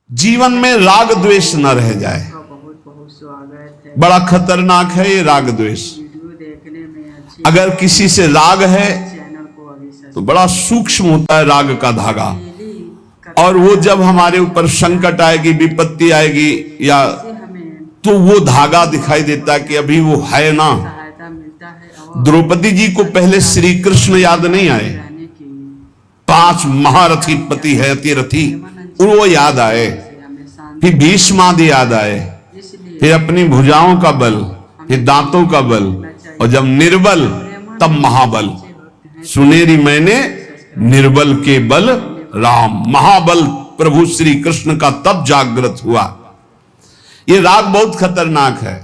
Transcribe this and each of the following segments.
जीवन में राग द्वेष न रह जाए। बहुत बहुत स्वागत है। बड़ा खतरनाक है ये राग द्वेष। वीडियो देखने में अच्छी अगर किसी से राग है चैनल को अभी तो बड़ा सूक्ष्म होता है राग का धागा, सब्सक्राइब और वो जब हमारे ऊपर संकट आएगी, विपत्ति आएगी, या हमें तो वो धागा दिखाई देता है कि अभी वो है ना। सहायता मिलता है और द्रौपदी जी को पहले श्री कृष्ण याद नहीं आए, रहने की 5 महारथी पति है, अतिरथी, वो याद आए। हमें शांति फिर भीष्म आदि याद आए, इसलिए फिर अपनी भुजाओं का बल, फिर दांतों का बल, और जब निर्बल तब महाबल। सुनेरी मैंने निर्बल के बल राम, महाबल प्रभु श्री कृष्ण का तब जागृत हुआ। ये राग बहुत खतरनाक है,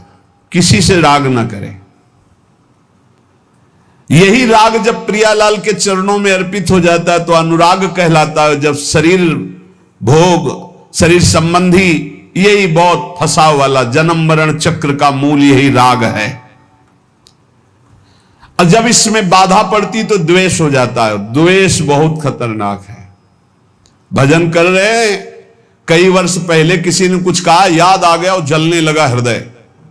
किसी से राग न करें। यही राग जब प्रियालाल के चरणों में अर्पित हो जाता है तो अनुराग कहलाता है। जब शरीर भोग, शरीर संबंधी, यही बहुत फंसाव वाला जन्म मरण चक्र का मूल यही राग है। और जब इसमें बाधा पड़ती तो द्वेष हो जाता है। द्वेष बहुत खतरनाक है। भजन कर रहे हैं, कई वर्ष पहले किसी ने कुछ कहा, याद आ गया और जलने लगा हृदय।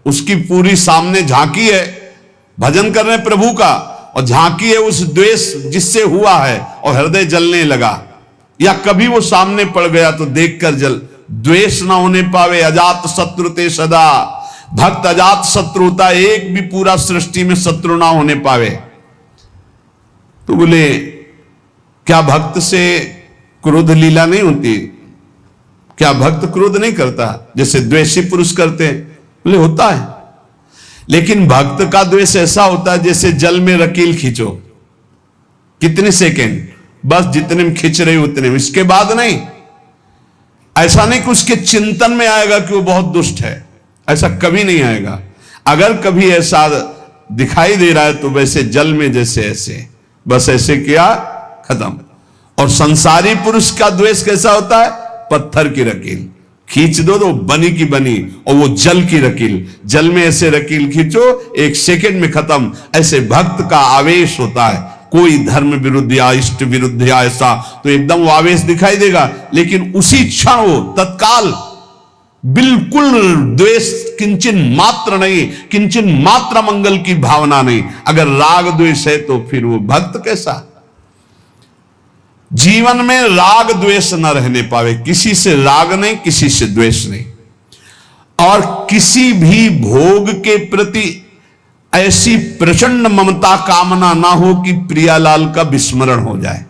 उसकी पूरी सामने झांकी है, भजन कर रहे हैं प्रभु का, और झांकी है उस द्वेष जिससे हुआ है, और हृदय जलने लगा। या कभी वो सामने पड़ गया तो देखकर जल। द्वेष ना होने पावे, अजात शत्रु ते सदा। भक्त अजात शत्रु होता, एक भी पूरा सृष्टि में शत्रु ना होने पावे। तो बोले क्या भक्त से क्रोध लीला नहीं होती? क्या भक्त क्रोध नहीं करता जैसे द्वेषी पुरुष करते हैं? बोले होता है, लेकिन भक्त का द्वेष ऐसा होता है जैसे जल में रकील खींचो, कितने सेकेंड, बस जितने में खींच रहे उतने में, इसके बाद नहीं। ऐसा नहीं कि उसके चिंतन में आएगा कि वो बहुत दुष्ट है, ऐसा कभी नहीं आएगा। अगर कभी ऐसा दिखाई दे रहा है तो वैसे जल में जैसे ऐसे, बस ऐसे किया, खत्म। और संसारी पुरुष का द्वेष कैसा होता है? पत्थर की रकील खींच दो तो बनी की बनी, और वो जल की रकील, जल में ऐसे रकील खींचो, 1 सेकेंड में खत्म। ऐसे भक्त का आवेश होता है, कोई धर्म विरुद्ध या इष्ट विरुद्ध या ऐसा तो एकदम वो आवेश दिखाई देगा, लेकिन उसी क्षण वो तत्काल बिल्कुल द्वेष, किंचन मात्र नहीं, किंचन मात्र मंगल की भावना नहीं। अगर राग द्वेष है तो फिर वो भक्त कैसा? जीवन में राग द्वेष न रहने पावे, किसी से राग नहीं, किसी से द्वेष नहीं, और किसी भी भोग के प्रति ऐसी प्रचंड ममता कामना ना हो कि प्रियालाल का विस्मरण हो जाए।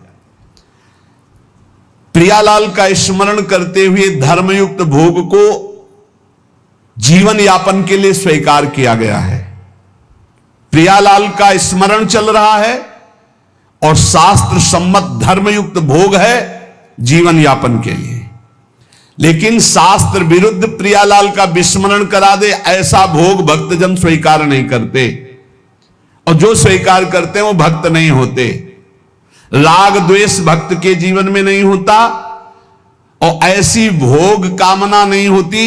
प्रियालाल का स्मरण करते हुए धर्मयुक्त भोग को जीवन यापन के लिए स्वीकार किया गया है। प्रियालाल का स्मरण चल रहा है और शास्त्र सम्मत धर्मयुक्त भोग है जीवन यापन के लिए। लेकिन शास्त्र विरुद्ध प्रियालाल का विस्मरण करा दे, ऐसा भोग भक्तजन स्वीकार नहीं करते, और जो स्वीकार करते हैं वो भक्त नहीं होते। राग द्वेष भक्त के जीवन में नहीं होता, और ऐसी भोग कामना नहीं होती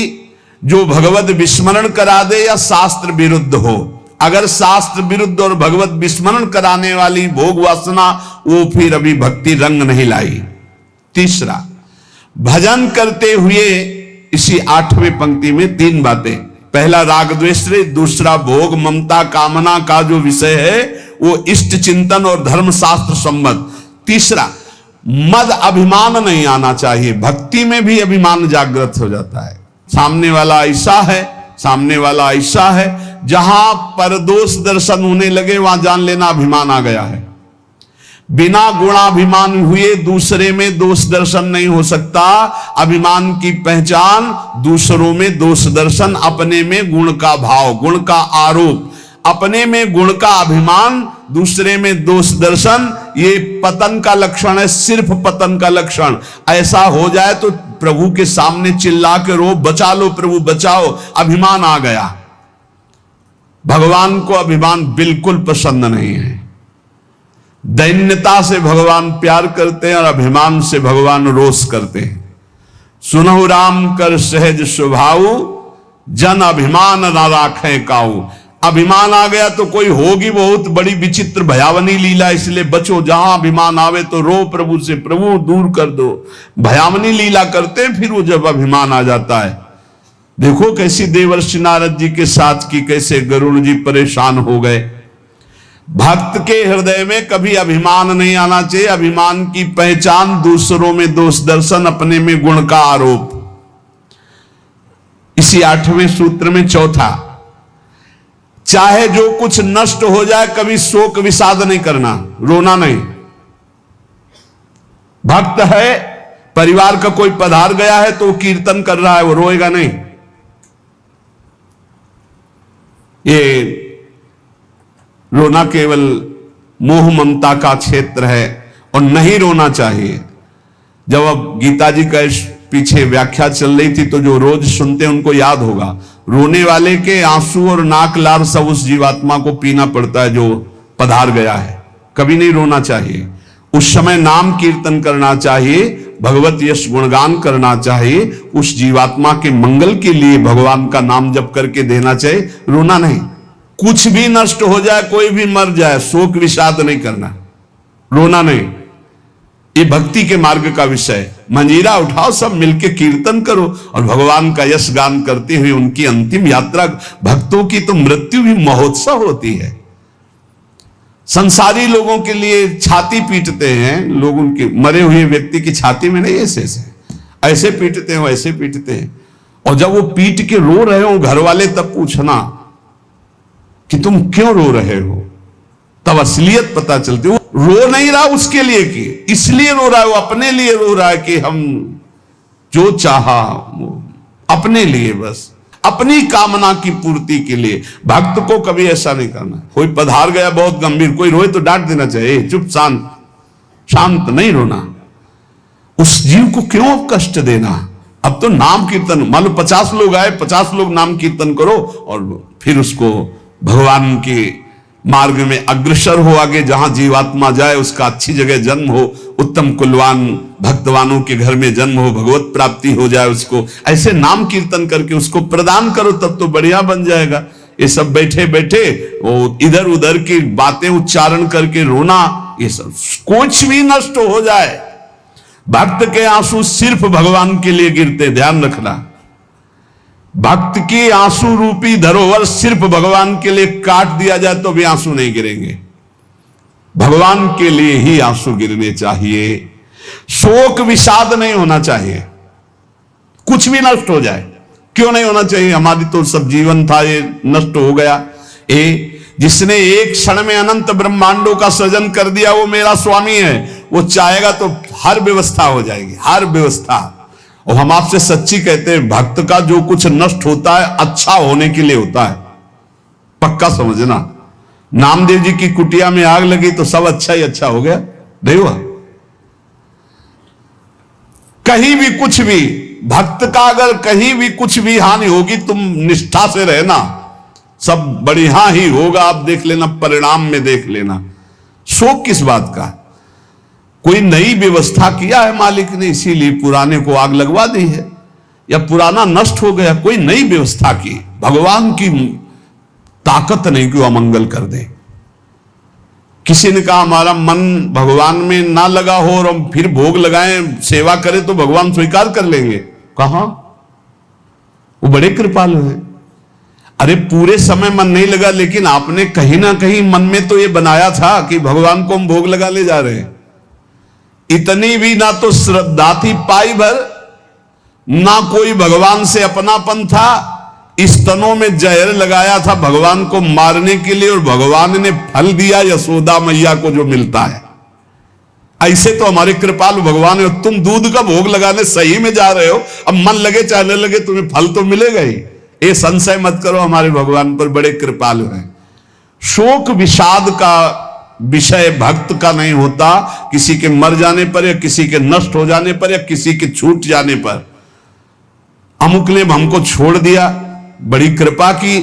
जो भगवत विस्मरण करा दे या शास्त्र विरुद्ध हो। अगर शास्त्र विरुद्ध और भगवत विस्मरण कराने वाली भोग वासना, वो फिर अभी भक्ति रंग नहीं लाई। तीसरा, भजन करते हुए इसी 8वें पंक्ति में 3 बातें। पहला राग द्वेष, दूसरा भोग ममता कामना का जो विषय है वो इष्ट चिंतन और धर्म शास्त्र सम्मत। तीसरा, मद अभिमान नहीं आना चाहिए। भक्ति में भी अभिमान जागृत हो जाता है, सामने वाला ऐसा है, सामने वाला ऐसा है। जहां पर दोष दर्शन होने लगे वहां जान लेना अभिमान आ गया है। बिना गुणाभिमान हुए दूसरे में दोष दर्शन नहीं हो सकता। अभिमान की पहचान दूसरों में दोष दर्शन, अपने में गुण का भाव, गुण का आरोप, अपने में गुण का अभिमान, दूसरे में दोष दर्शन, ये पतन का लक्षण है, सिर्फ पतन का लक्षण। ऐसा हो जाए तो प्रभु के सामने चिल्ला के रो, बचा लो प्रभु बचाओ, अभिमान आ गया। भगवान को अभिमान बिल्कुल पसंद नहीं है। दैन्यता से भगवान प्यार करते हैं और अभिमान से भगवान रोष करते हैं। सुनहु राम कर सहज स्वभाव, जन अभिमान ना राखे काऊ। अभिमान आ गया तो कोई होगी बहुत बड़ी विचित्र भयावनी लीला, इसलिए बचो। जहां अभिमान आवे तो रो प्रभु से, प्रभु दूर कर दो। भयावनी लीला करते हैं फिर वो जब अभिमान आ जाता है। देखो कैसी देवर्षि नारद जी के साथ की, कैसे गरुड़ जी परेशान हो गए। भक्त के हृदय में कभी अभिमान नहीं आना चाहिए। अभिमान की पहचान दूसरों में दोष दर्शन, अपने में गुण का आरोप। इसी 8वें सूत्र में चौथा, चाहे जो कुछ नष्ट हो जाए कभी शोक विषाद नहीं करना, रोना नहीं। भक्त है, परिवार का कोई पधार गया है तो वो कीर्तन कर रहा है, वो रोएगा नहीं। ये रोना केवल मोह ममता का क्षेत्र है और नहीं रोना चाहिए। जब अब गीता जी का पीछे व्याख्या चल रही थी तो जो रोज सुनते हैं उनको याद होगा, रोने वाले के आंसू और नाक लार सब उस जीवात्मा को पीना पड़ता है जो पधार गया है। कभी नहीं रोना चाहिए। उस समय नाम कीर्तन करना चाहिए, भगवत यश गुणगान करना चाहिए, उस जीवात्मा के मंगल के लिए भगवान का नाम जप करके देना चाहिए, रोना नहीं। कुछ भी नष्ट हो जाए, कोई भी मर जाए, शोक विषाद नहीं करना, रोना नहीं। ये भक्ति के मार्ग का विषय। मंजीरा उठाओ, सब मिलके कीर्तन करो और भगवान का यश गान करते हुए उनकी अंतिम यात्रा। भक्तों की तो मृत्यु भी महोत्सव होती है। संसारी लोगों के लिए छाती पीटते हैं लोग, उनके मरे हुए व्यक्ति की छाती में नहीं, ऐसे पीटते हैं, वैसे पीटते हैं। और जब वो पीट के रो रहे हो घर वाले, तब पूछना कि तुम क्यों रो रहे हो, तब असलियत पता चलती। वो रो नहीं रहा उसके लिए कि इसलिए रो रहा है, वो अपने लिए रो रहा है कि हम जो चाहा अपने लिए, बस अपनी कामना की पूर्ति के लिए। भक्त को कभी ऐसा नहीं करना। कोई पधार गया बहुत गंभीर, कोई रोए तो डांट देना चाहिए, चुप शांत नहीं रोना। उस जीव को क्यों कष्ट देना। अब तो नाम कीर्तन, मान लो 50 लोग आए, 50 लोग नाम कीर्तन करो और फिर उसको भगवान के मार्ग में अग्रसर हो आगे। जहां जीवात्मा जाए उसका अच्छी जगह जन्म हो, उत्तम कुलवान भक्तवानों के घर में जन्म हो, भगवत प्राप्ति हो जाए उसको। ऐसे नाम कीर्तन करके उसको प्रदान करो, तब तो बढ़िया बन जाएगा। ये सब बैठे बैठे वो इधर उधर की बातें उच्चारण करके रोना, ये सब कुछ भी नष्ट हो जाए। भक्त के आंसू सिर्फ भगवान के लिए गिरते, ध्यान रखना। भक्त की आंसू रूपी धरोहर सिर्फ भगवान के लिए काट दिया जाए तो भी आंसू नहीं गिरेंगे। भगवान के लिए ही आंसू गिरने चाहिए। शोक विषाद नहीं होना चाहिए। कुछ भी नष्ट हो जाए, क्यों नहीं होना चाहिए। हमारी तो सब जीवन था, ये नष्ट हो गया। जिसने एक क्षण में अनंत ब्रह्मांडों का सृजन कर दिया वो मेरा स्वामी है। वो चाहेगा तो हर व्यवस्था हो जाएगी, हर व्यवस्था। और हम आपसे सच्ची कहते हैं, भक्त का जो कुछ नष्ट होता है अच्छा होने के लिए होता है, पक्का समझना। नामदेव जी की कुटिया में आग लगी तो सब अच्छा ही अच्छा हो गया, नहीं हुआ। कहीं भी कुछ भी, भक्त का अगर कहीं भी कुछ भी हानि होगी, तुम निष्ठा से रहना, सब बढ़िया ही होगा। आप देख लेना, परिणाम में देख लेना। शोक किस बात का। कोई नई व्यवस्था किया है मालिक ने, इसीलिए पुराने को आग लगवा दी है, या पुराना नष्ट हो गया, कोई नई व्यवस्था की। भगवान की ताकत नहीं कि वो अमंगल कर दे। किसी ने कहा हमारा मन भगवान में ना लगा हो और हम फिर भोग लगाएं, सेवा करें तो भगवान स्वीकार कर लेंगे। कहां, वो बड़े कृपालु हैं। अरे पूरे समय मन नहीं लगा, लेकिन आपने कहीं ना कहीं मन में तो ये बनाया था कि भगवान को हम भोग लगा ले जा रहे हैं। इतनी भी ना तो श्रद्धा थी पाई भर, ना कोई भगवान से अपनापन था। स्तनों में जहर लगाया था भगवान को मारने के लिए, और भगवान ने फल दिया यशोदा मैया को जो मिलता है। ऐसे तो हमारे कृपालु भगवान है। तुम दूध का भोग लगाने सही में जा रहे हो, अब मन लगे चाहे न लगे तुम्हें फल तो मिलेगा ही। ये संशय मत करो, हमारे भगवान पर बड़े कृपालु हैं। शोक विषाद का विषय भक्त का नहीं होता। किसी के मर जाने पर, या किसी के नष्ट हो जाने पर, या किसी के छूट जाने पर। अमुक ने हमको छोड़ दिया, बड़ी कृपा की,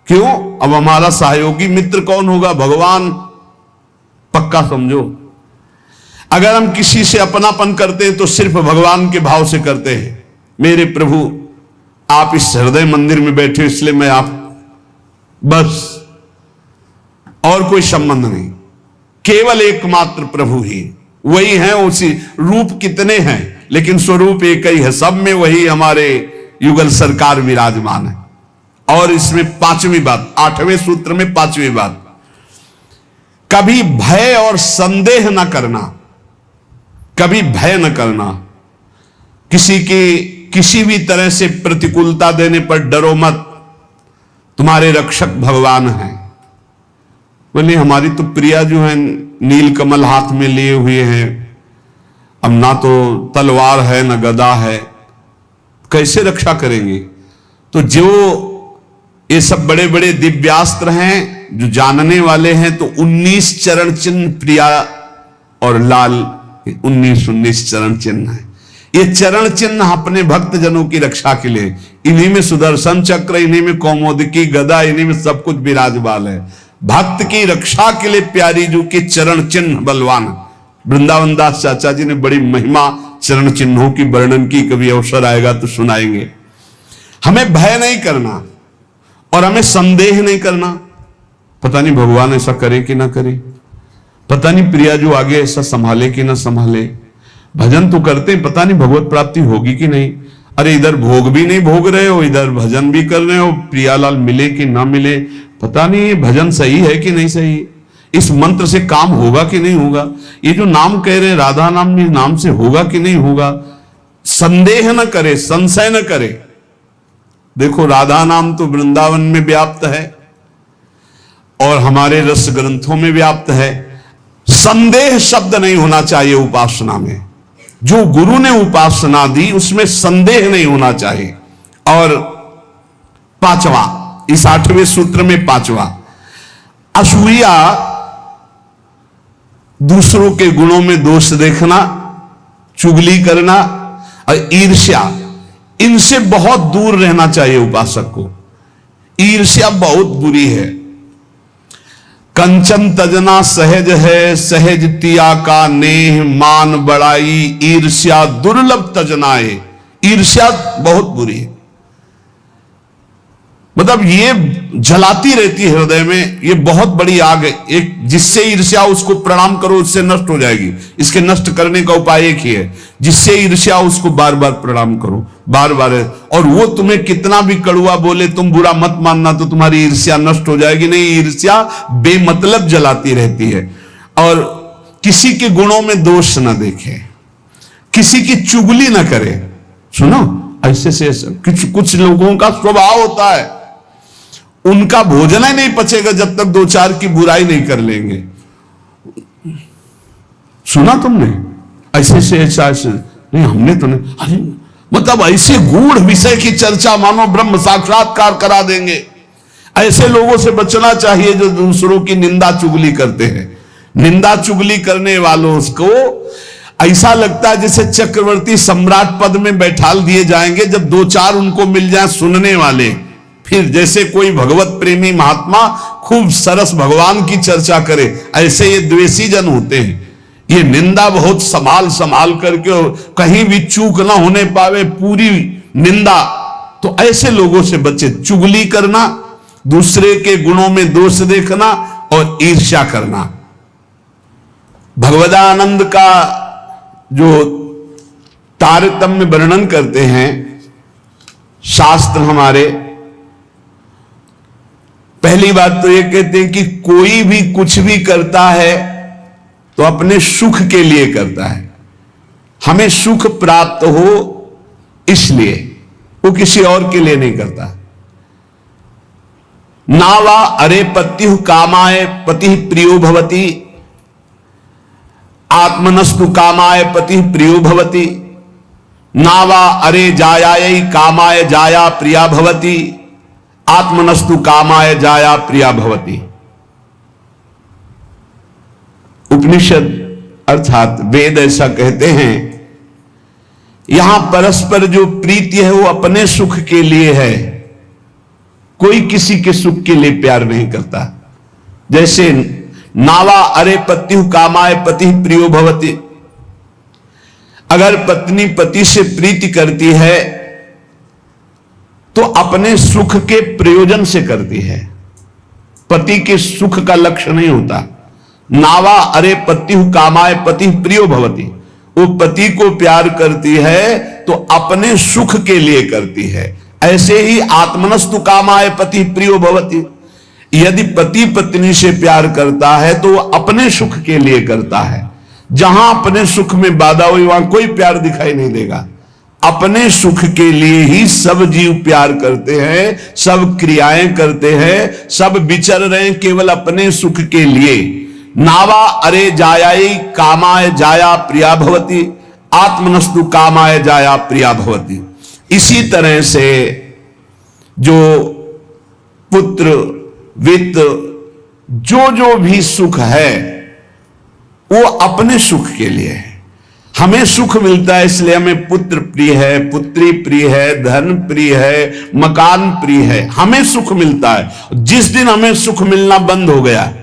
क्यों। अब हमारा सहयोगी मित्र कौन होगा, भगवान। पक्का समझो, अगर हम किसी से अपनापन करते हैं तो सिर्फ भगवान के भाव से करते हैं। मेरे प्रभु, आप इस हृदय मंदिर में बैठे, इसलिए मैं आप बस, और कोई संबंध नहीं, केवल एकमात्र प्रभु ही वही है। उसी रूप कितने हैं लेकिन स्वरूप एक ही है, सब में वही हमारे युगल सरकार विराजमान है। और इसमें पांचवी बात, 8वें सूत्र में पांचवी बात, कभी भय और संदेह न करना, कभी भय न करना, किसी की किसी भी तरह से प्रतिकूलता देने पर डरो मत, तुम्हारे रक्षक भगवान हैं। बोले हमारी तो प्रिया जो है नील कमल हाथ में लिए हुए हैं, अब ना तो तलवार है ना गदा है, कैसे रक्षा करेंगे? तो जो ये सब बड़े बड़े दिव्यास्त्र हैं जो जानने वाले हैं, तो 19 चरण चिन्ह प्रिया और लाल 19 चरण चिन्ह है। ये चरण चिन्ह अपने भक्त जनों की रक्षा के लिए, इन्हीं में सुदर्शन चक्र, इन्हीं में कौमोदकी गदा, इन्हीं में सब कुछ विराजमान है। भक्त की रक्षा के लिए प्यारी जी के चरण चिन्ह बलवान। वृंदावन दास चाचा जी ने बड़ी महिमा चरण चिन्हों की वर्णन की, कभी अवसर आएगा तो सुनाएंगे। हमें भय नहीं करना और हमें संदेह नहीं करना, पता नहीं भगवान ऐसा करे कि ना करे, पता नहीं प्रिया जो आगे ऐसा संभाले कि ना संभाले, भजन तो करते हैं, पता नहीं भगवत प्राप्ति होगी कि नहीं। अरे इधर भोग भी नहीं भोग रहे हो, इधर भजन भी कर रहे हो, प्रियालाल मिले कि ना मिले, पता नहीं भजन सही है कि नहीं सही, इस मंत्र से काम होगा कि नहीं होगा, ये जो नाम कह रहे राधा नाम, इस नाम से होगा कि नहीं होगा। संदेह न करे, संशय न करे। देखो राधा नाम तो वृंदावन में व्याप्त है और हमारे रस ग्रंथों में व्याप्त है। संदेह शब्द नहीं होना चाहिए उपासना में। जो गुरु ने उपासना दी उसमें संदेह नहीं होना चाहिए। और पांचवा, इस 8वें सूत्र में पांचवा, असूया, दूसरों के गुणों में दोष देखना, चुगली करना और ईर्ष्या, इनसे बहुत दूर रहना चाहिए उपासक को। ईर्ष्या बहुत बुरी है। कंचन तजना सहज है, सहज तिया का नेह, मान बड़ाई ईर्ष्या दुर्लभ तजनाए। ईर्ष्या बहुत बुरी है, मतलब ये जलाती रहती है हृदय में, ये बहुत बड़ी आग है। एक जिससे ईर्ष्या उसको प्रणाम करो उससे नष्ट हो जाएगी। इसके नष्ट करने का उपाय एक ही है, जिससे ईर्ष्या उसको बार बार प्रणाम करो, बार बार। और वो तुम्हें कितना भी कड़ुआ बोले तुम बुरा मत मानना, तो तुम्हारी ईर्ष्या नष्ट हो जाएगी। नहीं, ईर्ष्या बेमतलब जलाती रहती है। और किसी के गुणों में दोष न देखे, किसी की चुगली न करे। सुनो, ऐसे से कुछ लोगों का स्वभाव होता है, उनका भोजन ही नहीं पचेगा जब तक दो चार की बुराई नहीं कर लेंगे। सुना तुमने? ऐसे से ऐसा नहीं, हमने तो नहीं। अरे मतलब ऐसे गूढ़ विषय की चर्चा मानो ब्रह्म साक्षात्कार करा देंगे। ऐसे लोगों से बचना चाहिए जो दूसरों की निंदा चुगली करते हैं। निंदा चुगली करने वालों को ऐसा लगता है जैसे चक्रवर्ती सम्राट पद में बैठाल दिए जाएंगे, जब दो चार उनको मिल जाए सुनने वाले। फिर जैसे कोई भगवत प्रेमी महात्मा खूब सरस भगवान की चर्चा करे, ऐसे ये द्वेषी जन होते हैं। ये निंदा बहुत संभाल संभाल करके, कहीं भी चूक ना होने पावे, पूरी निंदा। तो ऐसे लोगों से बचे। चुगली करना, दूसरे के गुणों में दोष देखना और ईर्ष्या करना। भगवदानंद का जो तारतम्य वर्णन करते हैं शास्त्र हमारे, पहली बात तो ये कहते हैं कि कोई भी कुछ भी करता है तो अपने सुख के लिए करता है। हमें सुख प्राप्त हो इसलिए, वो किसी और के लिए नहीं करता। नावा अरे पत्यु कामाय पति प्रियो भवति, आत्मनस्तु कामाय पति प्रियो भवति। नावा अरे जायाय कामाय जाया प्रिया भवति, आत्मनस्तु कामाय जाया प्रिया भवति। उपनिषद अर्थात वेद ऐसा कहते हैं, यहां परस्पर जो प्रीति है वो अपने सुख के लिए है, कोई किसी के सुख के लिए प्यार नहीं करता। जैसे नावा अरे पत्यु कामाय पति प्रियो भवति, अगर पत्नी पति से प्रीति करती है तो अपने सुख के प्रयोजन से करती है। पति के सुख का लक्ष्य नहीं होता। नावा अरे पत्यु कामाय पति प्रियो भवति, वो पति को प्यार करती है तो अपने सुख के लिए करती है। ऐसे ही आत्मनस्तु कामाय पति प्रियो भवति, यदि पति पत्नी से प्यार करता है तो वो अपने सुख के लिए करता है। जहां अपने सुख में बाधा हुई वहां कोई प्यार दिखाई नहीं देगा। अपने सुख के लिए ही सब जीव प्यार करते हैं, सब क्रियाएं करते हैं, सब विचर रहे हैं केवल अपने सुख के लिए। नावा अरे जायाई कामाय जाया प्रिया भवति, आत्मनस्तु कामाय जाया प्रिया भवति। इसी तरह से जो पुत्र वित्त जो भी सुख है वो अपने सुख के लिए है। हमें सुख मिलता है इसलिए हमें पुत्र प्रिय है, पुत्री प्रिय है, धन प्रिय है, मकान प्रिय है, हमें सुख मिलता है। जिस दिन हमें सुख मिलना बंद हो गया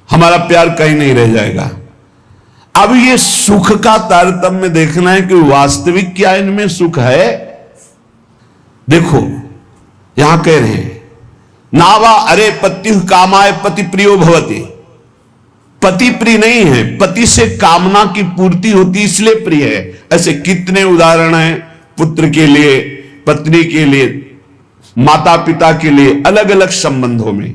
हमारा प्यार कहीं नहीं रह जाएगा। अब ये सुख का तारतम्य देखना है कि वास्तविक क्या इनमें सुख है। देखो यहां कह रहे हैं नावा अरे पत्यु कामाय पति प्रियो भवति, पति प्रिय नहीं है, पति से कामना की पूर्ति होती इसलिए प्रिय है। ऐसे कितने उदाहरण हैं, पुत्र के लिए, पत्नी के लिए, माता पिता के लिए, अलग अलग संबंधों में।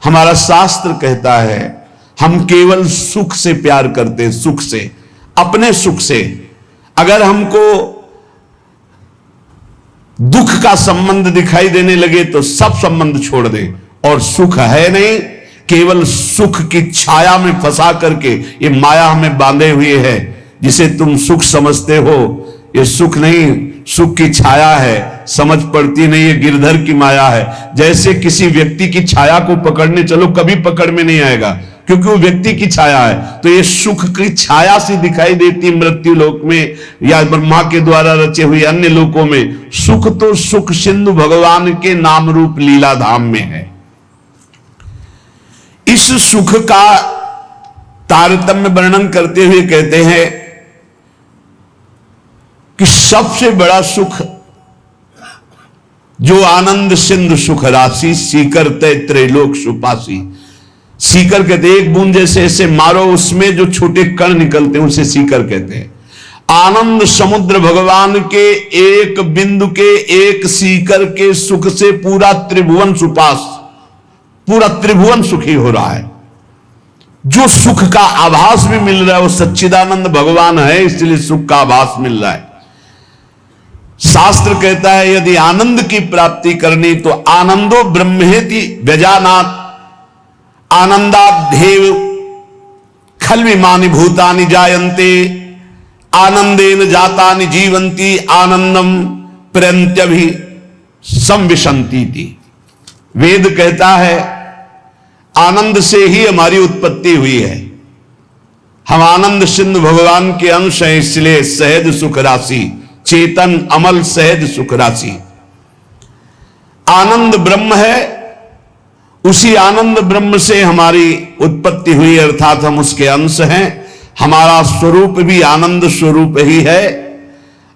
हमारा शास्त्र कहता है हम केवल सुख से प्यार करते हैं, सुख से, अपने सुख से। अगर हमको दुख का संबंध दिखाई देने लगे तो सब संबंध छोड़ दें, और सुख है नहीं, केवल सुख की छाया में फंसा करके ये माया हमें बांधे हुए है। जिसे तुम सुख समझते हो ये सुख नहीं, सुख की छाया है, समझ पड़ती नहीं, ये गिरधर की माया है। जैसे किसी व्यक्ति की छाया को पकड़ने चलो कभी पकड़ में नहीं आएगा, क्योंकि वो व्यक्ति की छाया है। तो ये सुख की छाया सी दिखाई देती मृत्यु लोक में या ब्रह्मा के द्वारा रचे हुए अन्य लोकों में। सुख तो सुख सिंधु भगवान के नाम रूप लीला धाम में है। इस सुख का तारतम्य वर्णन करते हुए कहते हैं कि सबसे बड़ा सुख जो आनंद सिंधु सुख राशि, सीकर तय त्रैलोक सुपासी। सीकर कहते हैं एक बूंद जैसे ऐसे मारो उसमें जो छोटे कण निकलते हैं उसे सीकर कहते हैं। आनंद समुद्र भगवान के एक बिंदु के, एक सीकर के सुख से पूरा त्रिभुवन सुपास, पूरा त्रिभुवन सुखी हो रहा है। जो सुख का आभास भी मिल रहा है वो सच्चिदानंद भगवान है, इसलिए सुख का आभास मिल रहा है। शास्त्र कहता है यदि आनंद की प्राप्ति करनी तो आनंदो ब्रह्मेति व्यजानात् आनंदाद्धेव खल्विमानि भूतानि जायन्ते आनंदेन जातानि जीवन्ति आनंदम प्रत्यभि संविशन्ति। वेद कहता है आनंद से ही हमारी उत्पत्ति हुई है। हम आनंद सिंधु भगवान के अंश हैं, इसलिए सहज सुख राशि, चेतन अमल सहज सुख राशि। आनंद ब्रह्म है, उसी आनंद ब्रह्म से हमारी उत्पत्ति हुई, अर्थात हम उसके अंश हैं। हमारा स्वरूप भी आनंद स्वरूप ही है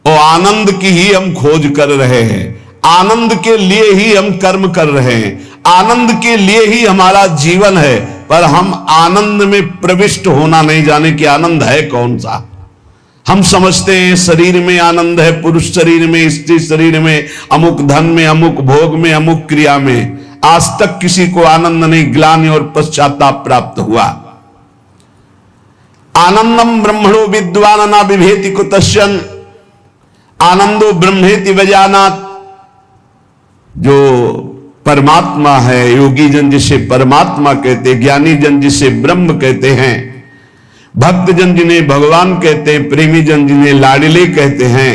और आनंद की ही हम खोज कर रहे हैं। आनंद के लिए ही हम कर्म कर रहे हैं, आनंद के लिए ही हमारा जीवन है। पर हम आनंद में प्रविष्ट होना नहीं जाने कि आनंद है कौन सा। हम समझते हैं शरीर में आनंद है, पुरुष शरीर में, स्त्री शरीर में, अमुक धन में, अमुक भोग में, अमुक क्रिया में। आज तक किसी को आनंद नहीं, ग्लानि और पश्चाताप प्राप्त हुआ। आनंदम ब्रह्मणो विद्वान न बिभेति कुतश्चन आनंदो ब्रह्मेति वजानात्। जो परमात्मा है, योगी जन जिसे परमात्मा कहते, ज्ञानी जन जिसे ब्रह्म कहते हैं, भक्त जन जिन्हें भगवान कहते हैं, प्रेमी जन जिन्हें लाडले कहते हैं,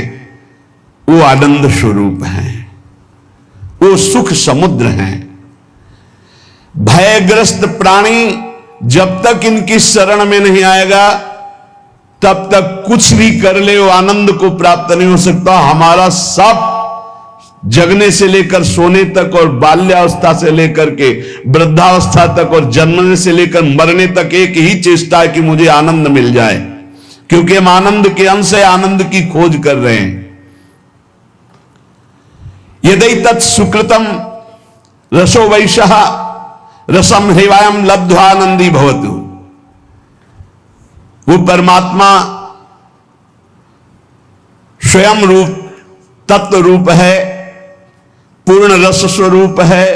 वो आनंद स्वरूप हैं, वो सुख समुद्र हैं। भयग्रस्त प्राणी जब तक इनकी शरण में नहीं आएगा तब तक कुछ भी कर ले वो आनंद को प्राप्त नहीं हो सकता। हमारा सब जगने से लेकर सोने तक और बाल्यावस्था से लेकर के वृद्धावस्था तक और जन्मने से लेकर मरने तक एक ही चेष्टा है कि मुझे आनंद मिल जाए, क्योंकि हम आनंद के अंश है, आनंद की खोज कर रहे हैं। यदि तत् सुकृतम रसो वैशः रसम हेवायम लब्ध्वानंदी भवतु। वो परमात्मा स्वयं रूप तत्व रूप है, पूर्ण रस स्वरूप है,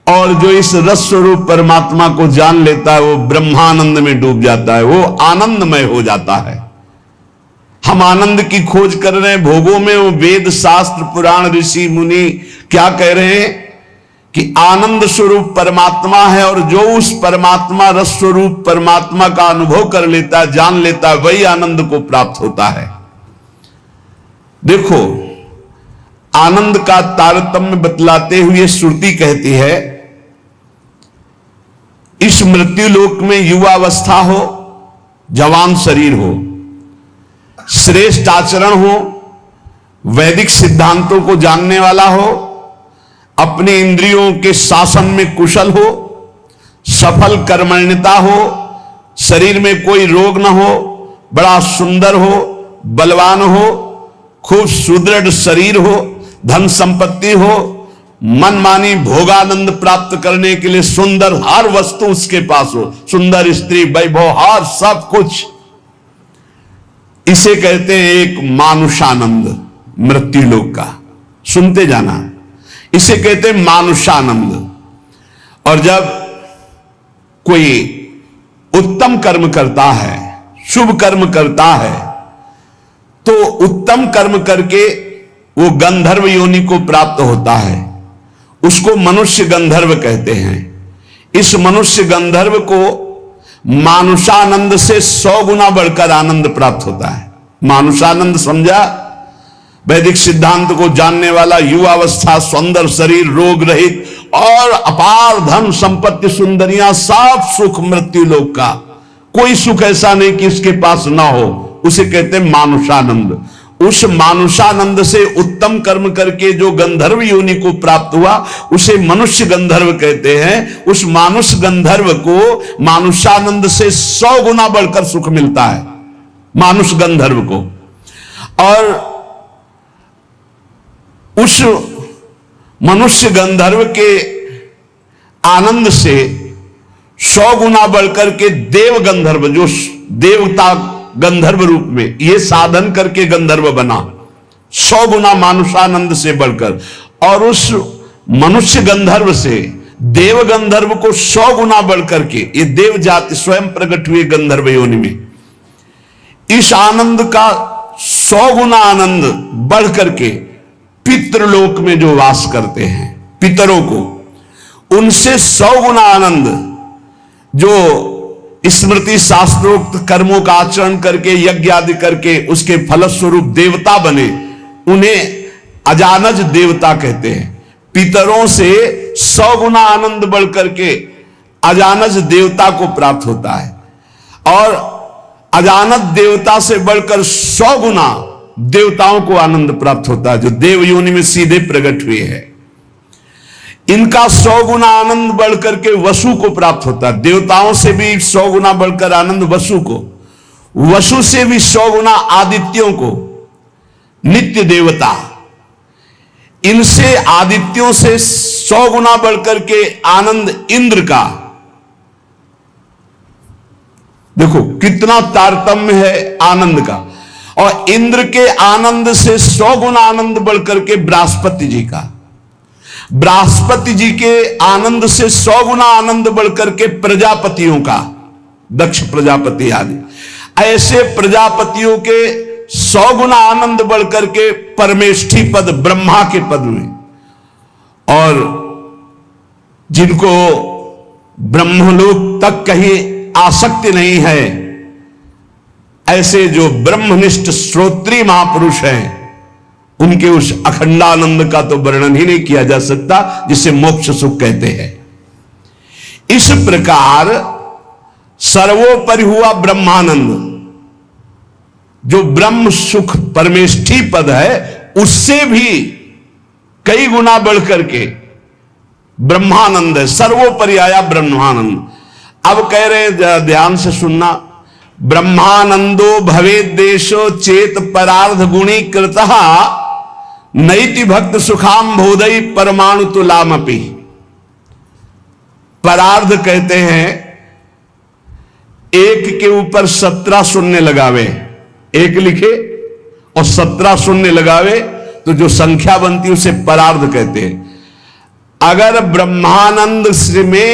और जो इस रस स्वरूप परमात्मा को जान लेता है वो ब्रह्मानंद में डूब जाता है, वो आनंदमय हो जाता है। हम आनंद की खोज कर रहे हैं भोगों में, वो वेद शास्त्र पुराण ऋषि मुनि क्या कह रहे हैं कि आनंद स्वरूप परमात्मा है, और जो उस परमात्मा रस स्वरूप परमात्मा का अनुभव कर लेता है, जान लेता है, वही आनंद को प्राप्त होता है। देखो, आनंद का तारतम्य बतलाते हुए श्रुति कहती है, इस मृत्यु लोक में युवावस्था हो, जवान शरीर हो, श्रेष्ठ आचरण हो, वैदिक सिद्धांतों को जानने वाला हो, अपने इंद्रियों के शासन में कुशल हो, सफल कर्मण्यता हो, शरीर में कोई रोग न हो, बड़ा सुंदर हो, बलवान हो, खूब सुदृढ़ शरीर हो, धन संपत्ति हो, मनमानी भोगानंद प्राप्त करने के लिए सुंदर हर वस्तु उसके पास हो, सुंदर स्त्री, वैभव, हर सब कुछ। इसे कहते हैं एक मानुषानंद, मृत्यु लोक का। सुनते जाना, इसे कहते हैं मानुषानंद। और जब कोई उत्तम कर्म करता है, शुभ कर्म करता है, तो उत्तम कर्म करके वो गंधर्व योनि को प्राप्त होता है, उसको मनुष्य गंधर्व कहते हैं। इस मनुष्य गंधर्व को मानुषानंद से 100 गुना बढ़कर आनंद प्राप्त होता है। मानुषानंद समझा? वैदिक सिद्धांत को जानने वाला, युवावस्था, सुंदर शरीर, रोग रहित और अपार धन संपत्ति, सुंदरियां, सब सुख मृत्यु लोक का। कोई सुख ऐसा नहीं कि इसके पास ना हो, उसे कहते हैं मानुषानंद। उस मानुषानंद से उत्तम कर्म करके जो गंधर्व योनि को प्राप्त हुआ, उसे मनुष्य गंधर्व कहते हैं। उस मानुष गंधर्व को मानुषानंद से 100 गुना बढ़कर सुख मिलता है, मानुष गंधर्व को। और उस मनुष्य गंधर्व के आनंद से 100 गुना बढ़कर के देव गंधर्व, जो देवता गंधर्व रूप में ये साधन करके गंधर्व बना, 100 गुना मानुषानंद से बढ़कर। और उस मनुष्य गंधर्व से देव गंधर्व को 100 गुना बढ़कर के, ये देव जाति स्वयं प्रकट हुए गंधर्व योनि में, इस आनंद का 100 गुना आनंद बढ़ करके पितृलोक में जो वास करते हैं, पितरों को, उनसे 100 गुना आनंद जो स्मृति शास्त्रोक्त कर्मों का आचरण करके, यज्ञ आदि करके उसके फलस्वरूप देवता बने, उन्हें अजानज देवता कहते हैं। पितरों से 100 गुना आनंद बढ़ करके अजानज देवता को प्राप्त होता है, और अजानज देवता से बढ़कर 100 गुना देवताओं को आनंद प्राप्त होता है, जो देव योनि में सीधे प्रकट हुए हैं। इनका 100 गुना आनंद बढ़कर के वसु को प्राप्त होता है। देवताओं से भी 100 गुना बढ़कर आनंद वसु को, वसु से भी 100 गुना आदित्यों को, नित्य देवता। इनसे आदित्यों से 100 गुना बढ़कर के आनंद इंद्र का। देखो कितना तारतम्य है आनंद का। और इंद्र के आनंद से 100 गुना आनंद बढ़कर के बृहस्पति जी का। बृहस्पति जी के आनंद से 100 गुना आनंद बढ़कर के प्रजापतियों का, दक्ष प्रजापति आदि। ऐसे प्रजापतियों के 100 गुना आनंद बढ़कर के परमेष्ठी पद, ब्रह्मा के पद में। और जिनको ब्रह्मलोक तक कहीं आसक्ति नहीं है, ऐसे जो ब्रह्मनिष्ठ श्रोत्री महापुरुष हैं, उनके उस अखंडानंद का तो वर्णन ही नहीं किया जा सकता, जिसे मोक्ष सुख कहते हैं। इस प्रकार सर्वोपरि हुआ ब्रह्मानंद, जो ब्रह्म सुख परमेष्ठी पद है, उससे भी कई गुना बढ़कर के ब्रह्मानंद है। सर्वोपरि आया ब्रह्मानंद। अब कह रहे हैं, ध्यान से सुनना, ब्रह्मानंदो भवेद देशो चेत परार्ध गुणी कृतः नैति भक्त सुखाम बोधई परमाणु तुलामपि। परार्ध कहते हैं एक के ऊपर 17 शून्य लगावे, एक लिखे और 17 शून्य लगावे तो जो संख्या बनती है उसे परार्ध कहते हैं। अगर ब्रह्मानंद में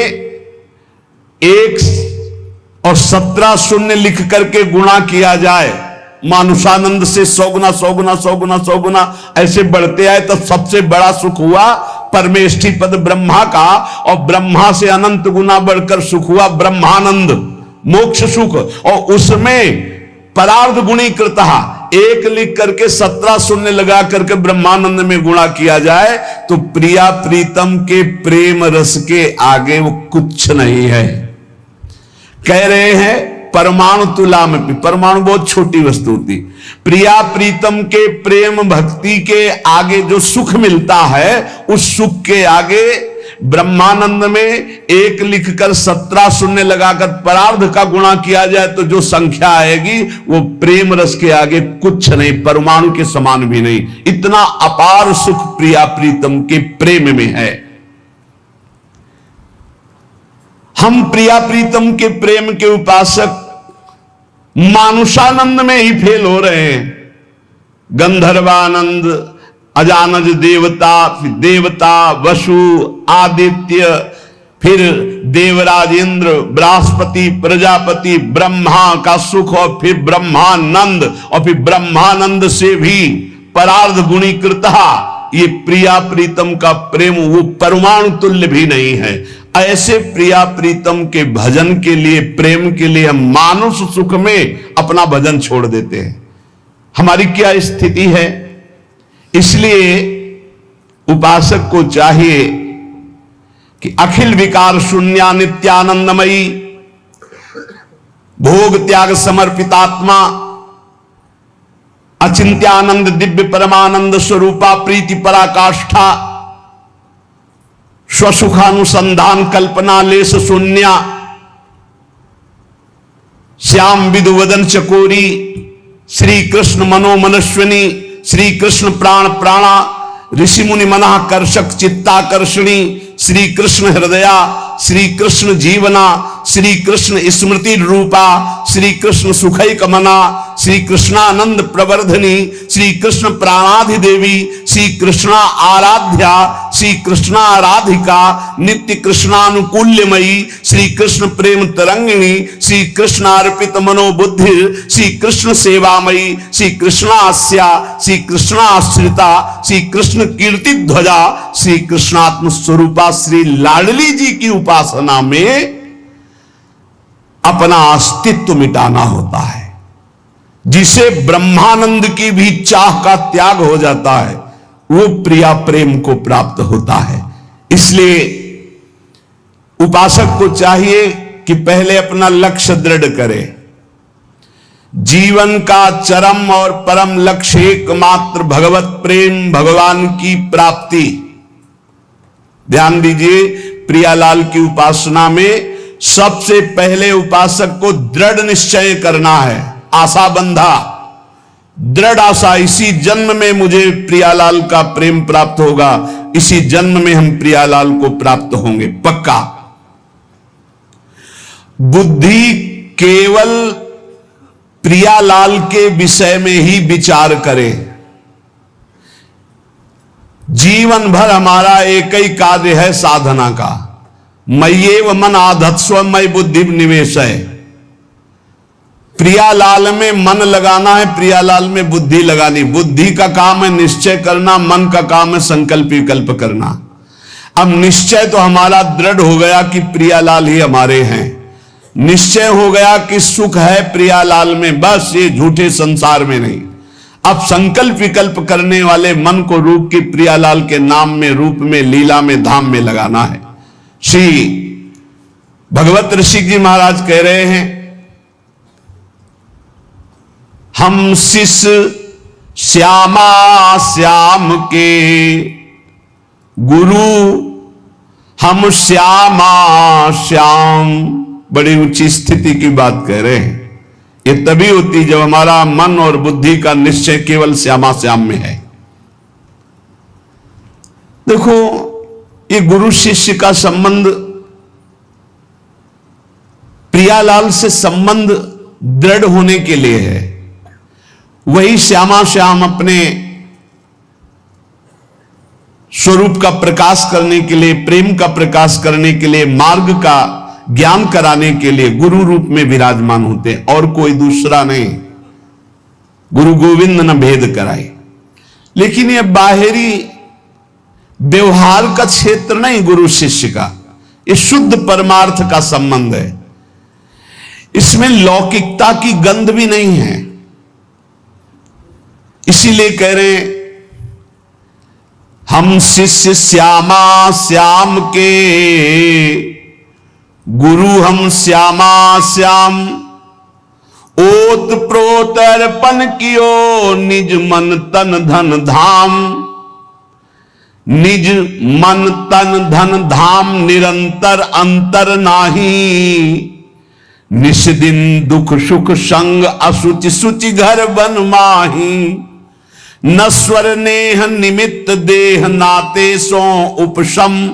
1 और 17 शून्य लिख करके गुणा किया जाए, मानुषानंद से 100 गुना 100 गुना 100 गुना 100 गुना ऐसे बढ़ते आए तो सबसे बड़ा सुख हुआ परमेष्ठी पद ब्रह्मा का, और ब्रह्मा से अनंत गुना बढ़कर सुख हुआ ब्रह्मानंद मोक्ष सुख। और उसमें परार्ध गुणीकृत 1 लिख करके 17 शून्य लगा करके ब्रह्मानंद में गुणा किया जाए तो प्रिया प्रीतम के प्रेम रस के आगे वो कुछ नहीं है। कह रहे हैं परमाणु तुला में, परमाणु बहुत छोटी वस्तु होती, प्रिया प्रीतम के प्रेम भक्ति के आगे जो सुख मिलता है उस सुख के आगे ब्रह्मानंद में 1 लिखकर 17 शून्य लगाकर परार्ध का गुणा किया जाए तो जो संख्या आएगी वो प्रेम रस के आगे कुछ नहीं, परमाणु के समान भी नहीं। इतना अपार सुख प्रिया प्रीतम के प्रेम में है। हम प्रिया प्रीतम के प्रेम के उपासक मानुषानंद में ही फेल हो रहे हैं। गंधर्वानंद, अजानज देवता, फिर देवता, वसु, आदित्य, फिर देवराज इंद्र, बृहस्पति, प्रजापति, ब्रह्मा का सुख, और फिर ब्रह्मानंद, और फिर ब्रह्मानंद से भी परार्ध गुणीकृत ये प्रिया प्रीतम का प्रेम वो परमाणु तुल्य भी नहीं है। ऐसे प्रिया प्रीतम के भजन के लिए, प्रेम के लिए हम मानुष सुख में अपना भजन छोड़ देते हैं। हमारी क्या स्थिति है? इसलिए उपासक को चाहिए कि अखिल विकार शून्या नित्यानंदमयी, भोग त्याग समर्पितात्मा, अचिंत्यानंद दिव्य परमानंद स्वरूपा प्रीति पराकाष्ठा, स्वसुखानुसंधान कल्पना लेस शून्या, श्याम विदुवदन चकोरी, श्री कृष्ण मनोमनस्विनी, श्री कृष्ण प्राण प्राणा, ऋषि मुनि मना कर्षक चित्ताकर्षणी, श्री कृष्ण हृदया, श्री कृष्ण जीवना, श्री कृष्ण स्मृति रूपा, श्री कृष्ण सुखैक मना, श्री कृष्णानंद प्रवर्धनी, श्री कृष्ण प्राणाधिदेवी, श्री कृष्णा आराध्या, श्री कृष्णा आराधिका, नित्य कृष्णानुकूल्यमयी, श्री कृष्ण प्रेम तरंगिणी, श्री कृष्ण अर्पित मनोबुद्धि, श्री कृष्ण सेवामयी, श्री कृष्णास्या, श्री कृष्णाश्रिता, श्री कृष्ण कीर्ति ध्वजा, श्री कृष्णात्म स्वरूपा श्री लाडली जी की उपासना में अपना अस्तित्व मिटाना होता है। जिसे ब्रह्मानंद की भी चाह का त्याग हो जाता है वो प्रिया प्रेम को प्राप्त होता है। इसलिए उपासक को चाहिए कि पहले अपना लक्ष्य दृढ़ करे। जीवन का चरम और परम लक्ष्य एकमात्र भगवत प्रेम, भगवान की प्राप्ति। ध्यान दीजिए, प्रियालाल की उपासना में सबसे पहले उपासक को दृढ़ निश्चय करना है। आशा बंधा, दृढ़ आशा, इसी जन्म में मुझे प्रियालाल का प्रेम प्राप्त होगा, इसी जन्म में हम प्रियालाल को प्राप्त होंगे, पक्का। बुद्धि केवल प्रियालाल के विषय में ही विचार करे। जीवन भर हमारा एक ही कार्य है साधना का, मय्येव मन आधत्स्व मयि बुद्धि निवेश है। प्रियालाल में मन लगाना है, प्रियालाल में बुद्धि लगानी। बुद्धि का काम है निश्चय करना, मन का काम है संकल्प विकल्प करना। अब निश्चय तो हमारा दृढ़ हो गया कि प्रियालाल ही हमारे हैं, निश्चय हो गया कि सुख है प्रियालाल में, बस ये झूठे संसार में नहीं। अब संकल्प विकल्प करने वाले मन को रूप की प्रियालाल के नाम में, रूप में, लीला में, धाम में लगाना है। श्री भगवत ऋषि जी महाराज कह रहे हैं, हम शिष्य श्यामा श्याम के गुरु, हम श्यामा श्याम। बड़ी ऊंची स्थिति की बात कह रहे हैं। ये तभी होती जब हमारा मन और बुद्धि का निश्चय केवल श्यामा श्याम में है। देखो, ये गुरु शिष्य का संबंध प्रियालाल से संबंध दृढ़ होने के लिए है। वही श्यामा श्याम अपने स्वरूप का प्रकाश करने के लिए, प्रेम का प्रकाश करने के लिए, मार्ग का ज्ञान कराने के लिए गुरु रूप में विराजमान होते हैं, और कोई दूसरा नहीं। गुरु गोविंद न भेद कराए। लेकिन यह बाहरी व्यवहार का क्षेत्र नहीं गुरु शिष्य का, यह शुद्ध परमार्थ का संबंध है। इसमें लौकिकता की गंध भी नहीं है। इसीलिए कह रहे हैं, हम शिष्य श्यामा श्याम के, गुरु हम श्यामा श्याम। ओत प्रोत अर्पण कियो, निज मन तन धन धाम। निज मन तन धन धाम, निरंतर अंतर नाही। निस दिन दुख सुख संग, असुचि सुचि घर बन माही। नस्वर नेह निमित्त देह, नाते सो उपशम।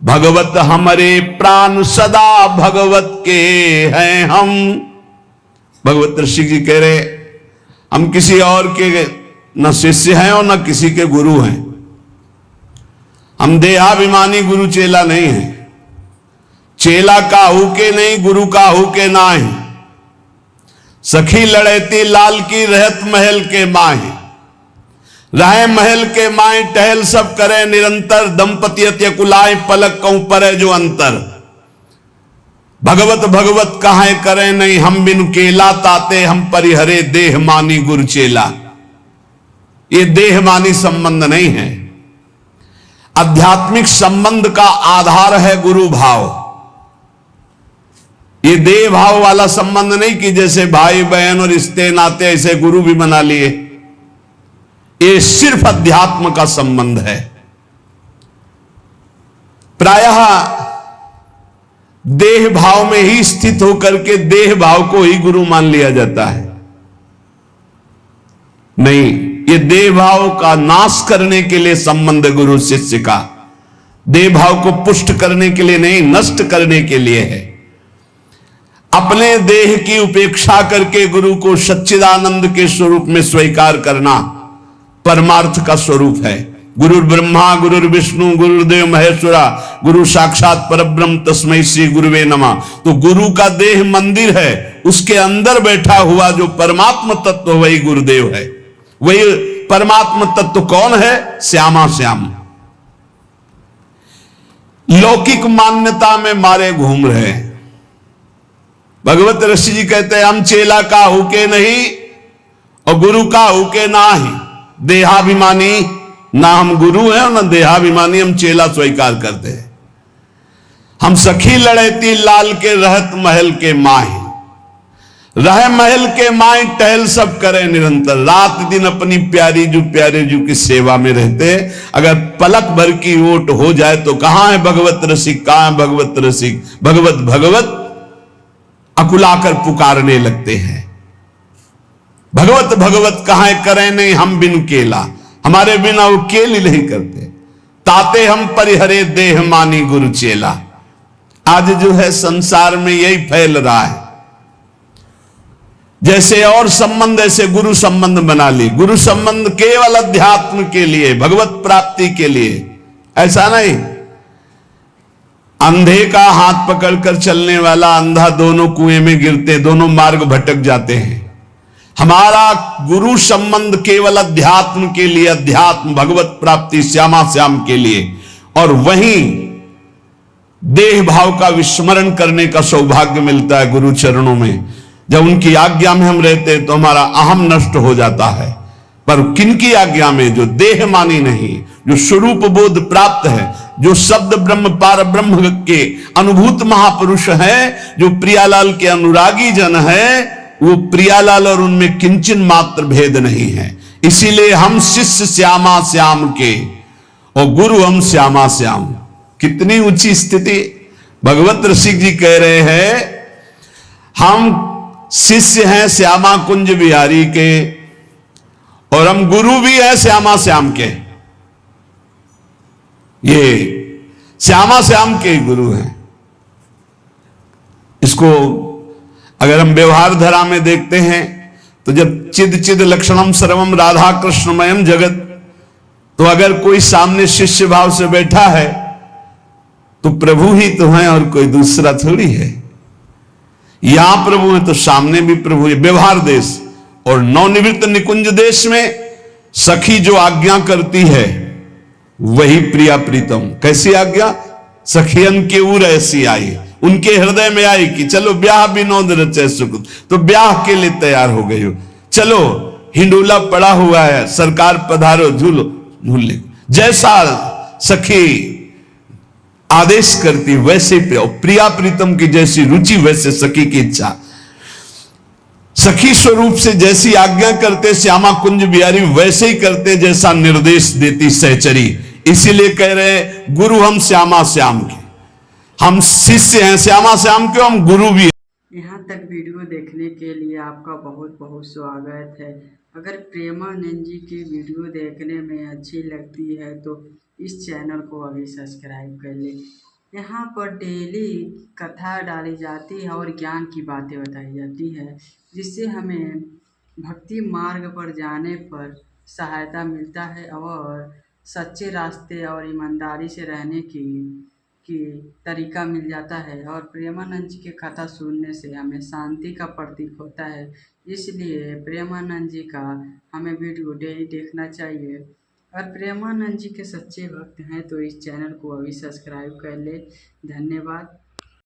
भगवत हमरे प्राण सदा, भगवत के हैं हम। भगवत ऋषि जी कह रहे, हम किसी और के न शिष्य हैं और न किसी के गुरु हैं। हम देहाभिमानी गुरु चेला नहीं है। चेला काहू के नहीं, गुरु काहू के ना है। सखी लड़ैती लाल की, रहत महल के माहे। राय महल के माए, टहल सब करे निरंतर। दंपति अत्य कुलाए, पलक कहूं परे जो अंतर। भगवत भगवत कहां करे नहीं, हम बिनु केला। ताते हम परिहरे, देह मानी गुरु चेला। ये देह मानी संबंध नहीं है। आध्यात्मिक संबंध का आधार है गुरु भाव। ये देह भाव वाला संबंध नहीं कि जैसे भाई बहन और रिश्ते नाते ऐसे गुरु भी बना लिए। ये सिर्फ अध्यात्म का संबंध है। प्रायः देह भाव में ही स्थित होकर के देह भाव को ही गुरु मान लिया जाता है। नहीं, ये देह भाव का नाश करने के लिए संबंध गुरु शिष्य का। देह भाव को पुष्ट करने के लिए नहीं, नष्ट करने के लिए है। अपने देह की उपेक्षा करके गुरु को सच्चिदानंद के स्वरूप में स्वीकार करना परमार्थ का स्वरूप है। गुरु ब्रह्मा गुरु विष्णु गुरुदेव महेश्वरा, गुरु साक्षात परब्रह्म तस्मै श्री गुरुवे नमः। तो गुरु का देह मंदिर है, उसके अंदर बैठा हुआ जो परमात्म तत्व वही गुरुदेव है। वही परमात्म तत्व कौन है? श्यामा श्याम। लौकिक मान्यता में मारे घूम रहे हैं। भगवत ऋषि जी कहते हैं, हम चेला का हुके नहीं और गुरु का हुके ना ही। देहाभिमानी ना हम गुरु हैं और ना देहाभिमानी हम चेला स्वीकार करते हैं। हम सखी लड़ैती लाल के, रहत महल के माही। रह महल के माए, टहल सब करे निरंतर। रात दिन अपनी प्यारी जू की सेवा में रहते। अगर पलक भर की ओट हो जाए तो कहां है भगवत रसिक, कहां है भगवत रसिक। भगवत भगवत अकुलाकर पुकारने लगते हैं। भगवत भगवत कहां करें नहीं, हम बिन केला। हमारे बिना वो केल ही नहीं करते। ताते हम परिहरे, देह मानी गुरु चेला। आज जो है संसार में यही फैल रहा है। जैसे और संबंध ऐसे गुरु संबंध बना ली। गुरु संबंध केवल अध्यात्म के लिए, भगवत प्राप्ति के लिए, ऐसा नहीं। अंधे का हाथ पकड़कर चलने वाला अंधा दोनों कुएं में गिरते, दोनों मार्ग भटक जाते हैं। हमारा गुरु संबंध केवल अध्यात्म के लिए, अध्यात्म भगवत प्राप्ति श्यामा श्याम के लिए। और वहीं देह भाव का विस्मरण करने का सौभाग्य मिलता है गुरु चरणों में। जब उनकी आज्ञा में हम रहते हैं तो हमारा अहम नष्ट हो जाता है। पर किनकी आज्ञा में? जो देह मानी नहीं, जो स्वरूप बोध प्राप्त है, जो शब्द ब्रह्म पार ब्रह्म के अनुभूत महापुरुष है, जो प्रियालाल के अनुरागी जन है, वो प्रियालाल और उनमें किंचन मात्र भेद नहीं है। इसीलिए हम शिष्य श्यामा श्याम के और गुरु हम श्यामा श्याम। कितनी ऊंची स्थिति। भगवत ऋषि जी कह रहे हैं, हम शिष्य हैं श्यामा कुंज बिहारी के और हम गुरु भी हैं श्यामा श्याम के। ये श्यामा श्याम के गुरु हैं। इसको अगर हम व्यवहार धारा में देखते हैं तो जब चिद चिद लक्षणम सर्वम राधा कृष्णमयम जगत, तो अगर कोई सामने शिष्य भाव से बैठा है तो प्रभु ही तो है और कोई दूसरा थोड़ी है। यहां प्रभु है तो सामने भी प्रभु है। व्यवहार देश और नवनिवृत्त निकुंज देश में सखी जो आज्ञा करती है वही प्रिया प्रीतम। कैसी आज्ञा? सखियन के उर ऐसी आई, उनके हृदय में आई कि चलो ब्याह विनोद रचे सुख, तो ब्याह के लिए तैयार हो गई हो। चलो हिंडोला पड़ा हुआ है, सरकार पधारो झूलो झूल ले। जैसा सखी आदेश करती वैसे प्रिया प्रीतम की जैसी रुचि वैसे सखी की इच्छा। सखी स्वरूप से जैसी आज्ञा करते श्यामा कुंज बिहारी वैसे ही करते जैसा निर्देश देती सहचरी। इसीलिए कह रहे हैं गुरु हम श्यामा श्याम के, हम शिष्य हैं श्यामा श्याम के, हम गुरु भी हैं। यहाँ तक वीडियो देखने के लिए आपका बहुत बहुत स्वागत है। अगर प्रेमानंद जी की वीडियो देखने में अच्छी लगती है तो इस चैनल को अभी सब्सक्राइब कर लें। यहाँ पर डेली कथा डाली जाती है और ज्ञान की बातें बताई जाती है, जिससे हमें भक्ति मार्ग पर जाने पर सहायता मिलता है और सच्चे रास्ते और ईमानदारी से रहने की तरीका मिल जाता है। और प्रेमानंद जी की कथा सुनने से हमें शांति का प्रतीक होता है। इसलिए प्रेमानंद जी का हमें वीडियो डेली देखना चाहिए। अगर प्रेमानंद जी के सच्चे भक्त हैं तो इस चैनल को अभी सब्सक्राइब कर ले। धन्यवाद।